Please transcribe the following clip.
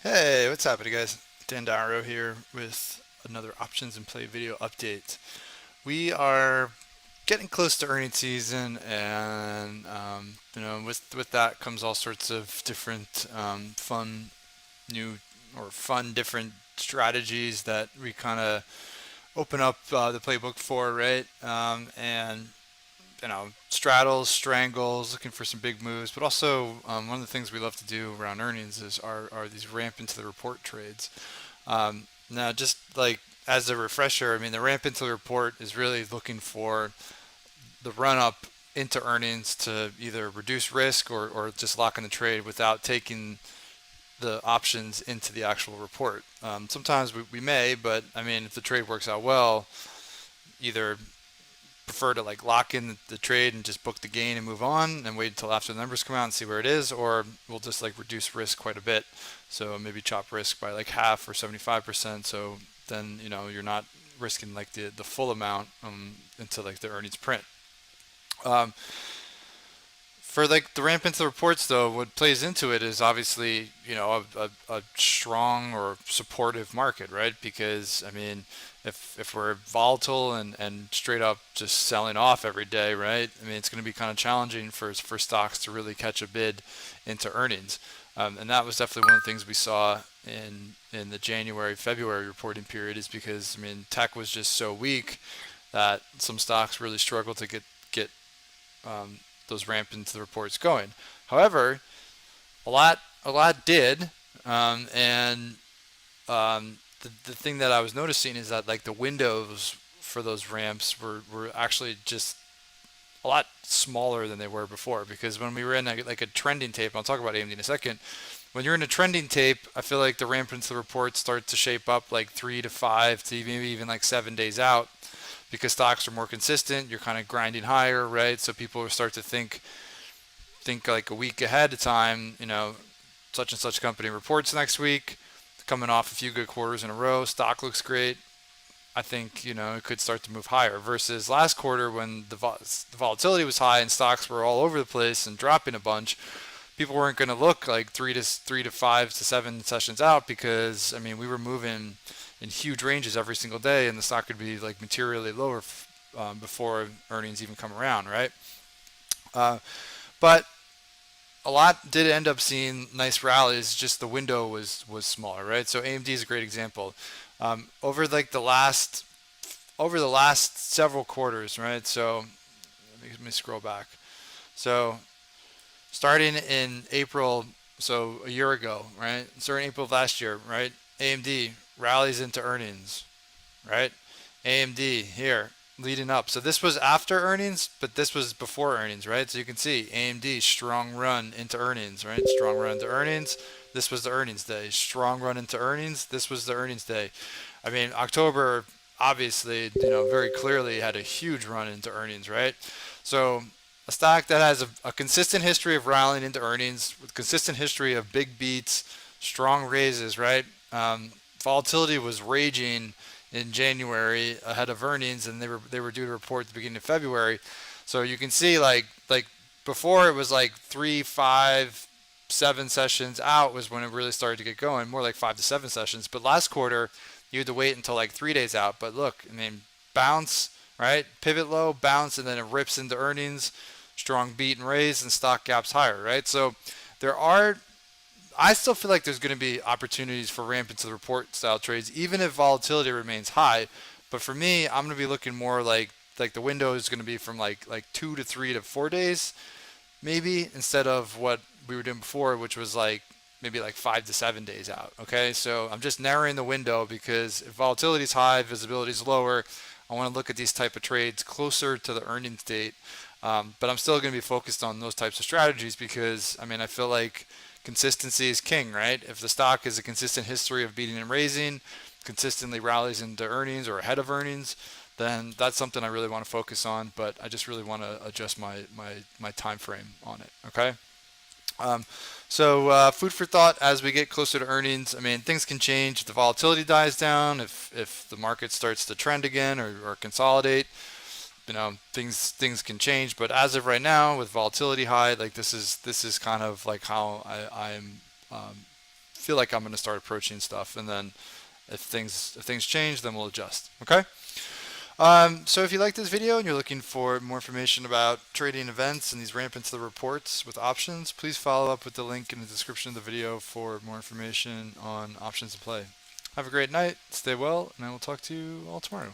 Hey, what's happening, guys? Dan Darrow here with another options and play video update. We are getting close to earnings season, and with that comes all sorts of different fun new or fun different strategies that we kind of open up the playbook for, right? And straddles, strangles, looking for some big moves. But also, one of the things we love to do around earnings is are these ramp into the report trades. Now, just like as a refresher, I mean, the ramp into the report is really looking for the run up into earnings to either reduce risk or just lock in the trade without taking the options into the actual report. Sometimes we may, but I mean, if the trade works out well, either prefer to like lock in the trade and just book the gain and move on and wait until after the numbers come out and see where it is, or we'll just like reduce risk quite a bit. So maybe chop risk by like half or 75%. So then you're not risking like the full amount into like the earnings print. Um, for like the ramp into the reports though, what plays into it is obviously a strong or supportive market, right? Because I mean, if we're volatile and straight up just selling off every day, right? I mean, it's going to be kind of challenging for stocks to really catch a bid into earnings, and that was definitely one of the things we saw in the January February reporting period, is because I mean tech was just so weak that some stocks really struggled to get um, those ramp into the reports going. However, a lot did, and the thing that I was noticing is that like the windows for those ramps were actually just a lot smaller than they were before. Because when we were in like a trending tape, I'll talk about AMD in a second. When you're in a trending tape, I feel like the ramp into the reports start to shape up like 3 to 5 to maybe even like 7 days out, because stocks are more consistent. You're kind of grinding higher, right? So people will start to think like a week ahead of time. Such and such company reports next week, coming off a few good quarters in a row. Stock looks great. I think it could start to move higher versus last quarter when the volatility was high and stocks were all over the place and dropping a bunch. People weren't going to look like 3 to 5 to 7 sessions out, because I mean we were moving in huge ranges every single day, and the stock could be like materially lower before earnings even come around, right? Uh, but a lot did end up seeing nice rallies. Just the window was smaller, right? So AMD is a great example. Over like the last several quarters, right? So let me scroll back. So starting in April, so a year ago, right? Starting in April of last year, right? AMD rallies into earnings, right? AMD here leading up. So this was after earnings, but this was before earnings, right? So you can see AMD strong run into earnings, right? Strong run into earnings. This was the earnings day. Strong run into earnings. This was the earnings day. I mean, October obviously, very clearly had a huge run into earnings, right? So a stock that has a consistent history of rallying into earnings, with consistent history of big beats, strong raises, right? Volatility was raging in January ahead of earnings, and they were due to report at the beginning of February. So you can see like before it was like 3, 5, 7 sessions out was when it really started to get going, more like 5 to 7 sessions. But last quarter you had to wait until like 3 days out. But look, I mean, bounce, right? Pivot low, bounce, and then it rips into earnings. Strong beat and raise, and stock gaps higher, right? So there are I still feel like there's going to be opportunities for ramp into the report style trades, even if volatility remains high. But for me, I'm going to be looking more like the window is going to be from like 2 to 3 to 4 days, maybe, instead of what we were doing before, which was like maybe like 5 to 7 days out. Okay, so I'm just narrowing the window, because if volatility is high, visibility is lower. I want to look at these type of trades closer to the earnings date. But I'm still going to be focused on those types of strategies, because I mean I feel like consistency is king, right? If the stock has a consistent history of beating and raising, consistently rallies into earnings or ahead of earnings, then that's something I really want to focus on. But I just really want to adjust my time frame on it. Okay. Um, so food for thought as we get closer to earnings. I mean, things can change if the volatility dies down, if the market starts to trend again or consolidate. Things can change. But as of right now, with volatility high, like this is kind of like how I'm feel like I'm going to start approaching stuff, and then if things change, then we'll adjust. Okay. So if you like this video and you're looking for more information about trading events and these ramp into the reports with options, please follow up with the link in the description of the video for more information on options to play. Have a great night, stay well, and I will talk to you all tomorrow.